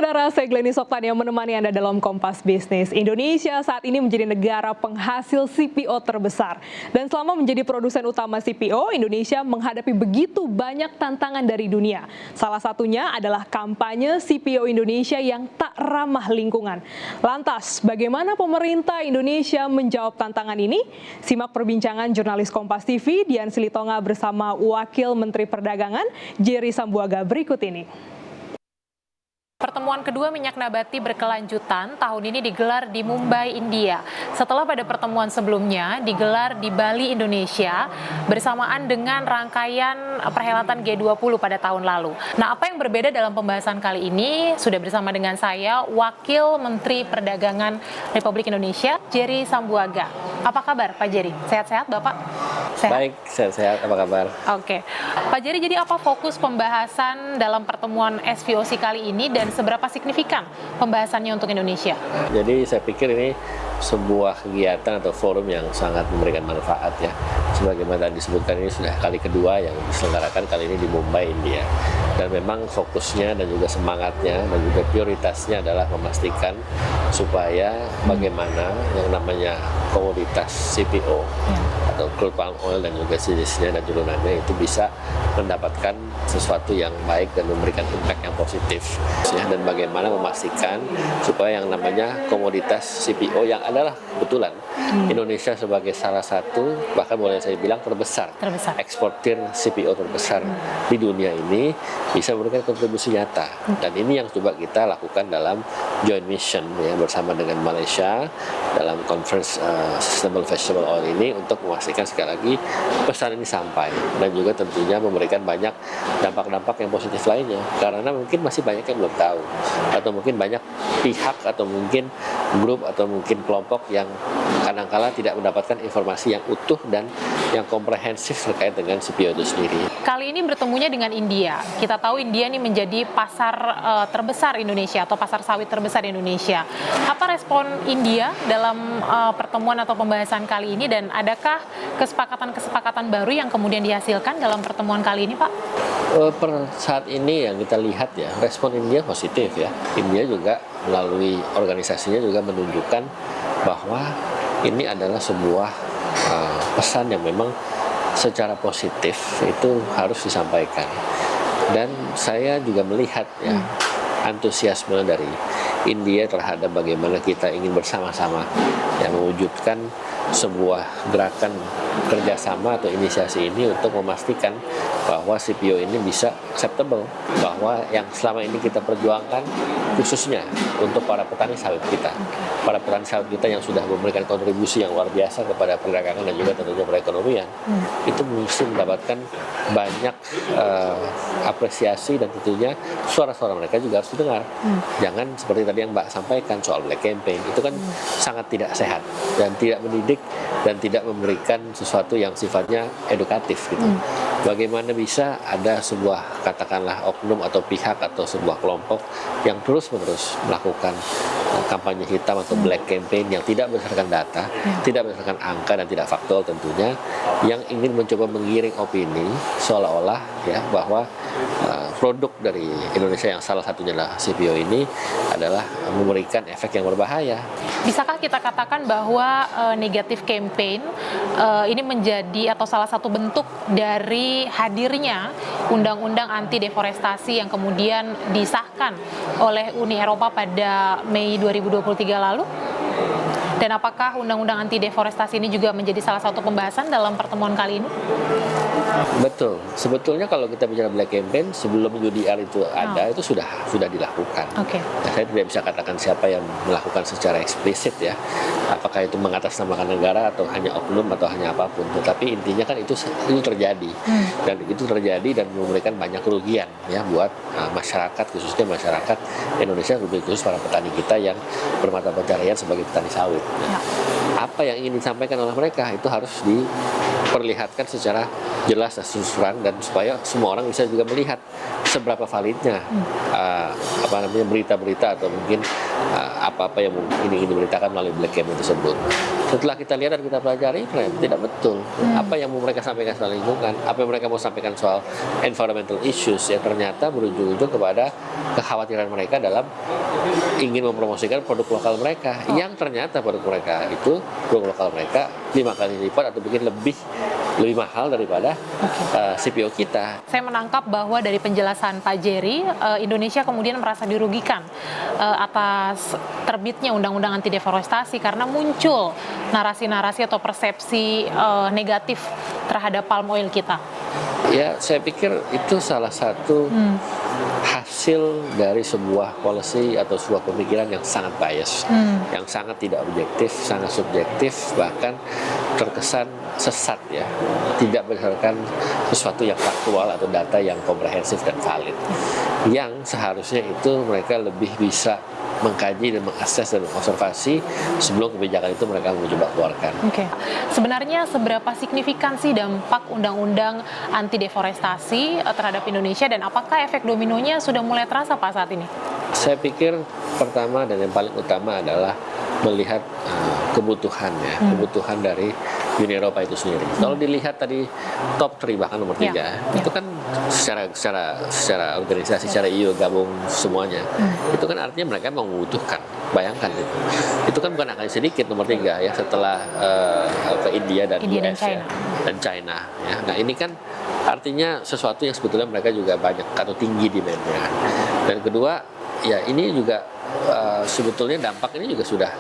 Saudara, saya Glenny Soktan yang menemani Anda dalam Kompas Bisnis. Indonesia saat ini menjadi negara penghasil CPO terbesar. Dan selama menjadi produsen utama CPO, Indonesia menghadapi begitu banyak tantangan dari dunia. Salah satunya adalah kampanye CPO Indonesia yang tak ramah lingkungan. Lantas, bagaimana pemerintah Indonesia menjawab tantangan ini? Simak perbincangan jurnalis Kompas TV, Dian Silitonga bersama Wakil Menteri Perdagangan, Jerry Sambuaga berikut ini. Pertemuan kedua minyak nabati berkelanjutan tahun ini digelar di Mumbai, India. Setelah pada pertemuan sebelumnya digelar di Bali, Indonesia, bersamaan dengan rangkaian perhelatan G20 pada tahun lalu. Nah, apa yang berbeda dalam pembahasan kali ini? Sudah bersama dengan saya, Wakil Menteri Perdagangan Republik Indonesia, Jerry Sambuaga. Apa kabar, Pak Jerry? Sehat-sehat, Bapak? Sehat? Baik, sehat-sehat. Apa kabar? Oke. Pak Jerry, jadi apa fokus pembahasan dalam pertemuan SVOC kali ini dan seberapa signifikan pembahasannya untuk Indonesia? Jadi saya pikir ini sebuah kegiatan atau forum yang sangat memberikan manfaat ya. Sebagaimana tadi disebutkan, ini sudah kali kedua yang diselenggarakan, kali ini di Mumbai, India. Dan memang fokusnya dan juga semangatnya dan juga prioritasnya adalah memastikan supaya bagaimana yang namanya komoditas CPO atau crude palm oil dan juga sejenisnya dan turunannya itu bisa mendapatkan sesuatu yang baik dan memberikan impact yang positif ya. Dan bagaimana memastikan supaya yang namanya komoditas CPO yang adalah kebetulan Indonesia sebagai salah satu, bahkan boleh saya bilang terbesar. Eksportir CPO terbesar di dunia ini bisa memberikan kontribusi nyata. Dan ini yang coba kita lakukan dalam joint mission ya, bersama dengan Malaysia dalam conference Sustainable Vegetable Oil ini, untuk memastikan sekali lagi pesan ini sampai dan juga tentunya memberikan banyak dampak-dampak yang positif lainnya, karena mungkin masih banyak yang belum tahu, atau mungkin banyak pihak atau mungkin grup atau mungkin kelompok yang kadang-kala tidak mendapatkan informasi yang utuh dan yang komprehensif terkait dengan CPO itu sendiri. Kali ini bertemunya dengan India. Kita tahu India ini menjadi pasar terbesar Indonesia atau pasar sawit terbesar Indonesia. Apa respon India dalam pertemuan atau pembahasan kali ini, dan adakah kesepakatan-kesepakatan baru yang kemudian dihasilkan dalam pertemuan kali ini, Pak? Per saat ini yang kita lihat ya, respon India positif ya. India juga melalui organisasinya juga menunjukkan bahwa ini adalah sebuah pesan yang memang secara positif itu harus disampaikan. Dan saya juga melihat ya antusiasme dari India terhadap bagaimana kita ingin bersama-sama yang mewujudkan sebuah gerakan kerjasama atau inisiasi ini untuk memastikan bahwa CPO ini bisa acceptable, bahwa yang selama ini kita perjuangkan khususnya untuk para petani sawit kita, para petani sawit kita yang sudah memberikan kontribusi yang luar biasa kepada perdagangan dan juga tentunya perekonomian, itu mesti mendapatkan banyak apresiasi, dan tentunya suara-suara mereka juga harus didengar. Jangan seperti tadi yang Mbak sampaikan soal black campaign, itu kan sangat tidak sehat dan tidak mendidik dan tidak memberikan sesuatu yang sifatnya edukatif gitu. Bagaimana bisa ada sebuah katakanlah oknum atau pihak atau sebuah kelompok yang terus-menerus melakukan kampanye hitam atau black campaign yang tidak berdasarkan data, tidak berdasarkan angka dan tidak faktual tentunya, yang ingin mencoba menggiring opini seolah-olah ya bahwa produk dari Indonesia yang salah satunya adalah CPO ini adalah memberikan efek yang berbahaya. Bisakah kita katakan bahwa negatif campaign ini menjadi atau salah satu bentuk dari hadirnya undang-undang anti deforestasi yang kemudian disahkan oleh Uni Eropa pada Mei 2023 lalu? Dan apakah undang-undang anti deforestasi ini juga menjadi salah satu pembahasan dalam pertemuan kali ini? Betul. Sebetulnya kalau kita bicara black campaign, sebelum UDR itu ada, itu sudah dilakukan. Ya, saya tidak bisa katakan siapa yang melakukan secara eksplisit ya. Apakah itu mengatasnamakan negara atau hanya oknum atau hanya apapun. Tetapi intinya kan itu terjadi. Dan itu terjadi dan memberikan banyak kerugian ya buat masyarakat, khususnya masyarakat Indonesia, lebih khusus para petani kita yang bermata pencaharian sebagai petani sawit. Apa yang ingin disampaikan oleh mereka itu harus diperlihatkan secara jelas dan susuran, dan supaya semua orang bisa juga melihat seberapa validnya berita-berita atau mungkin apa-apa yang ingin diberitakan melalui black campaign tersebut. Setelah kita lihat dan kita pelajari, tidak betul. Apa yang mau mereka sampaikan soal lingkungan, apa yang mereka mau sampaikan soal environmental issues, yang ternyata berujung-ujung kepada kekhawatiran mereka dalam ingin mempromosikan produk lokal mereka, yang ternyata produk mereka itu, produk lokal mereka 5 kali lipat atau mungkin lebih mahal daripada CPO kita. Saya menangkap bahwa dari penjelasan Pak Jerry, Indonesia kemudian merasa dirugikan atas terbitnya undang-undang anti deforestasi karena muncul narasi-narasi atau persepsi negatif terhadap palm oil kita. Ya, saya pikir itu salah satu hasil dari sebuah policy atau sebuah pemikiran yang sangat bias, yang sangat tidak objektif, sangat subjektif, bahkan terkesan sesat ya, tidak berdasarkan sesuatu yang faktual atau data yang komprehensif dan valid. Yang seharusnya itu mereka lebih bisa mengkaji dan mengakses dan mengobservasi sebelum kebijakan itu mereka mencoba keluarkan. Oke. Sebenarnya seberapa signifikan sih dampak undang-undang anti deforestasi terhadap Indonesia dan apakah efek dominonya sudah mulai terasa Pak saat ini? Saya pikir pertama dan yang paling utama adalah melihat kebutuhan dari Uni Eropa itu sendiri. Kalau dilihat tadi top 3 bahkan nomor 3, itu kan secara organisasi, secara EU gabung semuanya, itu kan artinya mereka membutuhkan. Bayangkan itu kan bukan angka sedikit nomor 3 ya, setelah ke India dan US dan China. Ya. Nah ini kan artinya sesuatu yang sebetulnya mereka juga banyak atau tinggi demand-nya. Dan kedua, ya ini juga sebetulnya dampak ini juga sudah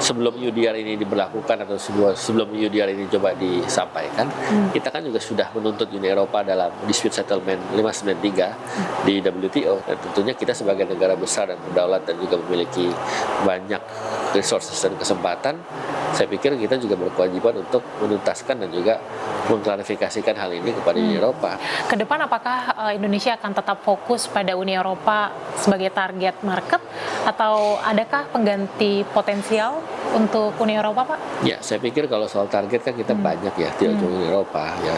sebelum UDR ini diberlakukan atau sebelum UDR ini coba disampaikan, kita kan juga sudah menuntut Uni Eropa dalam dispute settlement 593 di WTO, dan tentunya kita sebagai negara besar dan berdaulat dan juga memiliki banyak resources dan kesempatan, saya pikir kita juga berkewajiban untuk menuntaskan dan juga mengklarifikasikan hal ini kepada Uni Eropa. Kedepan apakah Indonesia akan tetap fokus pada Uni Eropa sebagai target market atau adakah pengganti potensial untuk Uni Eropa, Pak? Ya, saya pikir kalau soal target kan kita banyak ya, tidak cuma Uni Eropa ya,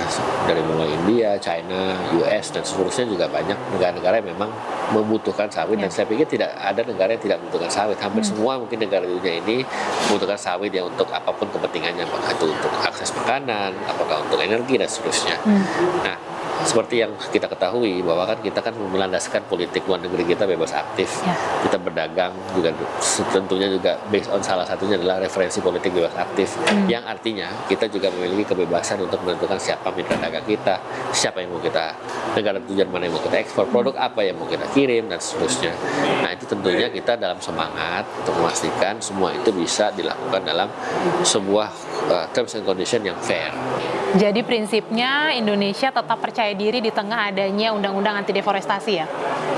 dari mulai India, China, US dan seterusnya juga banyak negara-negara yang memang membutuhkan sawit, dan saya pikir tidak ada negara yang tidak membutuhkan sawit. Hampir semua mungkin negara di dunia ini membutuhkan sawit ya untuk apapun kepentingannya, apakah itu untuk akses makanan, apakah untuk energi dan seterusnya. Nah, seperti yang kita ketahui bahwa kan kita kan melandaskan politik luar negeri kita bebas aktif, kita berdagang juga tentunya juga based on salah satunya adalah referensi politik bebas aktif, yang artinya kita juga memiliki kebebasan untuk menentukan siapa mitra dagang kita, siapa yang mau kita, negara tujuan mana yang mau kita ekspor, produk apa yang mau kita kirim dan seterusnya. Nah itu tentunya kita dalam semangat untuk memastikan semua itu bisa dilakukan dalam sebuah terms and condition yang fair. Jadi prinsipnya Indonesia tetap percaya diri di tengah adanya undang-undang anti deforestasi ya?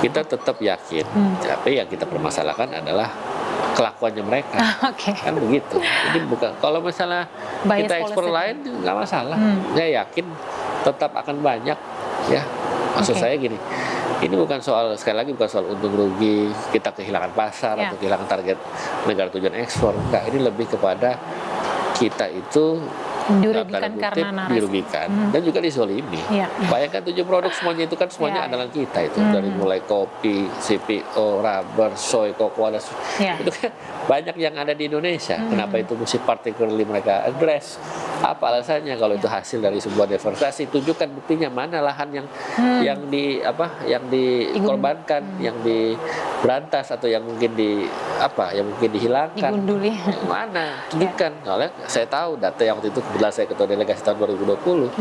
Kita tetap yakin, tapi yang kita permasalahkan adalah kelakuannya mereka. Kan begitu. Jadi bukan, kalau misalnya bias kita ekspor lain nggak masalah. Saya yakin tetap akan banyak ya. Maksud saya gini, ini bukan soal, sekali lagi bukan soal untung rugi, kita kehilangan pasar atau kehilangan target negara tujuan ekspor. Enggak, ini lebih kepada kita itu dirugikan karena narasi. Dirugikan dan juga dizolimi. Bayangkan 7 produk semuanya itu kan semuanya andalan kita itu, dari mulai kopi, CPO, rubber, soy, cocoa, itu kan banyak yang ada di Indonesia. Kenapa itu mesti particularly mereka address? Apa alasannya? Kalau itu hasil dari sebuah deforestasi, tunjukkan buktinya, mana lahan yang dikorbankan, yang diberantas atau yang mungkin dihilangkan. Digunduli. Mana? Tunjukkan. Soalnya saya tahu data yang waktu itu kebetulan saya ketua delegasi tahun 2020.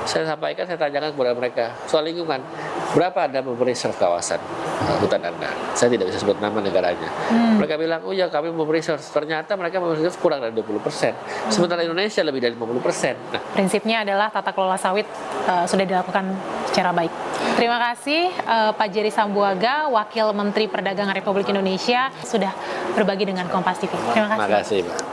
Saya sampaikan, saya tanyakan kepada mereka soal lingkungan. Berapa Anda memberi reserve kawasan hutan Anda? Saya tidak bisa sebut nama negaranya. Mereka bilang, oh ya kami memberi reserve. Ternyata mereka memberi reserve kurang dari 20%. Sementara Indonesia lebih dari 50%. Nah, prinsipnya adalah tata kelola sawit sudah dilakukan secara baik. Terima kasih Pak Jerry Sambuaga, Wakil Menteri Perdagangan Republik Indonesia, sudah berbagi dengan Kompas TV. Terima kasih. Terima kasih, Pak.